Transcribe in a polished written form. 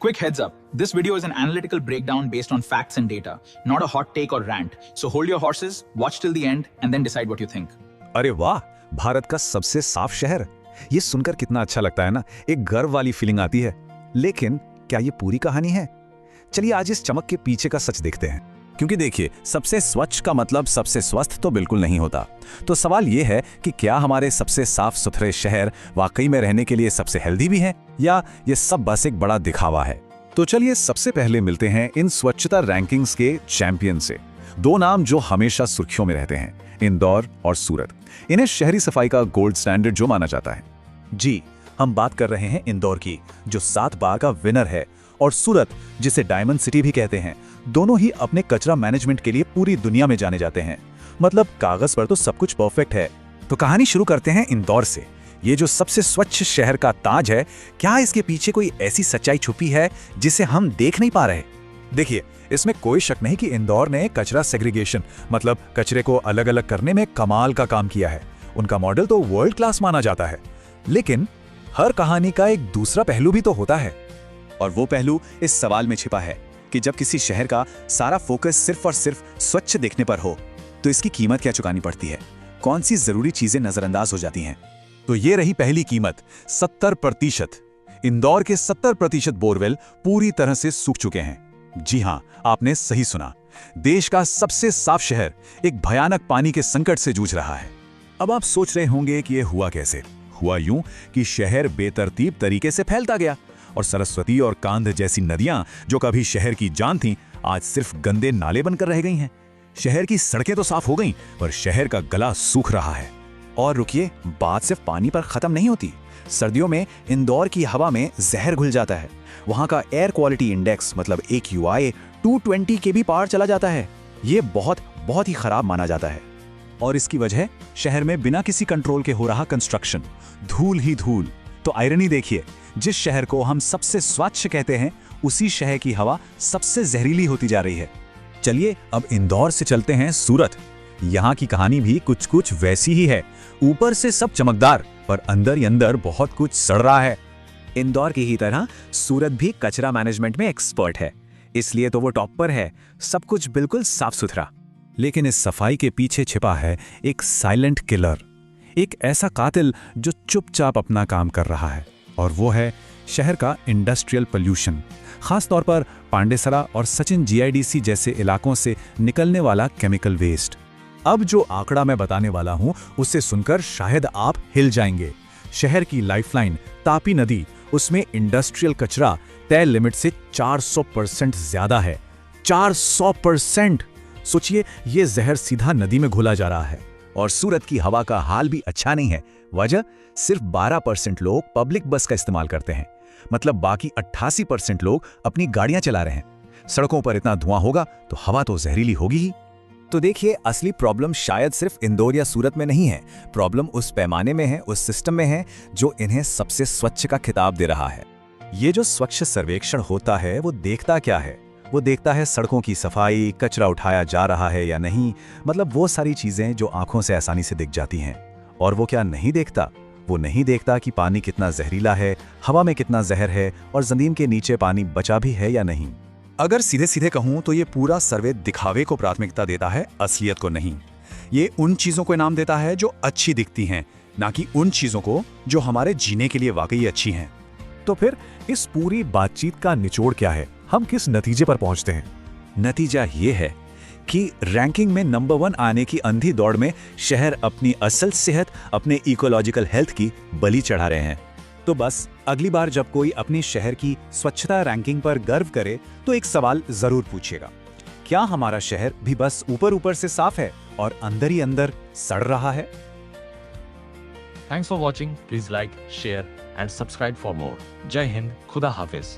Quick heads up, this video is an analytical breakdown based on facts and data, not a hot take or rant. So hold your horses, watch till the end and then decide what you think. अरे वाह, भारत का सबसे साफ शहर। ये सुनकर कितना अच्छा लगता है ना, एक गर्व वाली फीलिंग आती है। लेकिन क्या ये पूरी कहानी है? चलिए आज इस चमक के पीछे का सच देखते हैं। क्योंकि देखिए, सबसे स्वच्छ का मतलब सबसे स्वस्थ तो बिल्कुल नहीं होता। तो सवाल ये है कि क्या हमारे सबसे साफ सुथरे शहर वाकई में रहने के लिए सबसे हेल्दी भी हैं, या ये सब बस एक बड़ा दिखावा है? तो चलिए सबसे पहले मिलते हैं इन स्वच्छता रैंकिंग्स के चैंपियन से। दो नाम जो हमेशा सुर्खियों में रहते हैं, इंदौर और सूरत। इन्हें शहरी सफाई का गोल्ड स्टैंडर्ड जो माना जाता है। जी, हम बात कर रहे हैं इंदौर की, जो 7 बार का विनर है, और सूरत, जिसे डायमंड सिटी भी कहते हैं। दोनों ही अपने कचरा मैनेजमेंट के लिए पूरी दुनिया में जाने जाते हैं। मतलब कागज पर तो सब कुछ परफेक्ट है। तो कहानी शुरू करते हैं इंदौर से। ये जो सबसे स्वच्छ शहर का ताज है, क्या इसके पीछे कोई ऐसी सच्चाई छुपी है जिसे हम देख नहीं पा रहे? देखिए, इसमें कोई शक नहीं कि इंदौर ने कचरा सेग्रीगेशन, मतलब कचरे को अलग अलग करने में कमाल का काम किया है। उनका मॉडल तो वर्ल्ड क्लास माना जाता है। लेकिन हर कहानी का एक दूसरा पहलू भी तो होता है, और वो पहलू इस सवाल में छिपा है कि जब किसी शहर का सारा फोकस सिर्फ और सिर्फ स्वच्छ देखने पर हो, तो इसकी कीमत क्या चुकानी पड़ती है? कौन सी जरूरी चीजें नजरअंदाज हो जाती हैं? तो ये रही पहली कीमत, 70%। इंदौर के 70% बोरवेल पूरी तरह से सूख चुके हैं। जी हां, आपने सही सुना। देश का सबसे साफ शहर एक भयानक पानी के संकट से जूझ रहा है। अब आप सोच रहे होंगे कि यह हुआ कैसे? हुआ यूं कि शहर बेतरतीब तरीके से फैलता गया, और सरस्वती और कांध जैसी नदियां जो कभी शहर की जान थीं, आज सिर्फ गंदे नाले बनकर रह गई हैं। शहर की सड़कें तो साफ हो गईं, पर शहर का गला सूख रहा है। और रुकिए, बात सिर्फ पानी पर खत्म नहीं होती। सर्दियों में इंदौर की हवा में जहर घुल जाता है। वहां का एयर क्वालिटी इंडेक्स, मतलब AQI 220 के भी पार चला जाता है। ये बहुत ही खराब माना जाता है। और इसकी वजह शहर में बिना किसी कंट्रोल के हो रहा कंस्ट्रक्शन, धूल ही धूल। तो आयरनी देखिए, जिस शहर को हम सबसे स्वच्छ कहते हैं, उसी शहर की हवा सबसे जहरीली होती जा रही है। चलिए अब इंदौर से चलते हैं सूरत। यहाँ की कहानी भी कुछ वैसी ही है। ऊपर से सब चमकदार, पर अंदर ही अंदर बहुत कुछ सड़ रहा है। इंदौर की ही तरह सूरत भी कचरा मैनेजमेंट में एक्सपर्ट है, इसलिए तो वो टॉप पर है। सब कुछ बिल्कुल साफ सुथरा। लेकिन इस सफाई के पीछे छिपा है एक साइलेंट किलर, एक ऐसा कातिल जो चुपचाप अपना काम कर रहा है, और वो है शहर का इंडस्ट्रियल पोल्यूशन। खासतौर पर पांडेसरा और सचिन GIDC जैसे इलाकों से निकलने वाला केमिकल वेस्ट। अब जो आंकड़ा मैं बताने वाला हूं, उसे सुनकर शायद आप हिल जाएंगे। शहर की लाइफलाइन तापी नदी, उसमें इंडस्ट्रियल कचरा तय लिमिट से 400% ज्यादा है। 400%! सोचिए, ये जहर सीधा नदी में घुला जा रहा है। और सूरत की हवा का हाल भी अच्छा नहीं है। वजह, सिर्फ 12% लोग पब्लिक बस का इस्तेमाल करते हैं। मतलब बाकी 88% लोग अपनी गाड़ियां चला रहे हैं। सड़कों पर इतना धुआं होगा तो हवा तो जहरीली होगी ही। तो देखिए, असली प्रॉब्लम शायद सिर्फ इंदौर या सूरत में नहीं है। प्रॉब्लम उस पैमाने में है, उस सिस्टम में है जो इन्हें सबसे स्वच्छ का खिताब दे रहा है। ये जो स्वच्छ सर्वेक्षण होता है, वो देखता क्या है? वो देखता है सड़कों की सफाई, कचरा उठाया जा रहा है या नहीं, मतलब वो सारी चीजें जो आंखों से आसानी से दिख जाती हैं। और वो क्या नहीं देखता? वो नहीं देखता कि पानी कितना जहरीला है, हवा में कितना जहर है, और जमीन के नीचे पानी बचा भी है या नहीं। अगर सीधे सीधे कहूं तो ये पूरा सर्वे दिखावे को प्राथमिकता देता है, असलियत को नहीं। ये उन चीजों को इनाम देता है जो अच्छी दिखती हैं, ना कि उन चीजों को जो हमारे जीने के लिए वाकई अच्छी हैं। तो फिर इस पूरी बातचीत का निचोड़ क्या है? हम किस नतीजे पर पहुंचते हैं? नतीजा ये है कि रैंकिंग में नंबर 1 आने की अंधी दौड़ में शहर अपनी असल सेहत, अपने इकोलॉजिकल हेल्थ की बलि चढ़ा रहे हैं। तो बस अगली बार जब कोई अपने शहर की स्वच्छता रैंकिंग पर गर्व करे, तो एक सवाल जरूर पूछिएगा, क्या हमारा शहर भी बस ऊपर से साफ है और अंदर ही अंदर सड़ रहा है? Thanks for watching. Please like, share and subscribe for more. Jai Hind, Khuda Hafiz.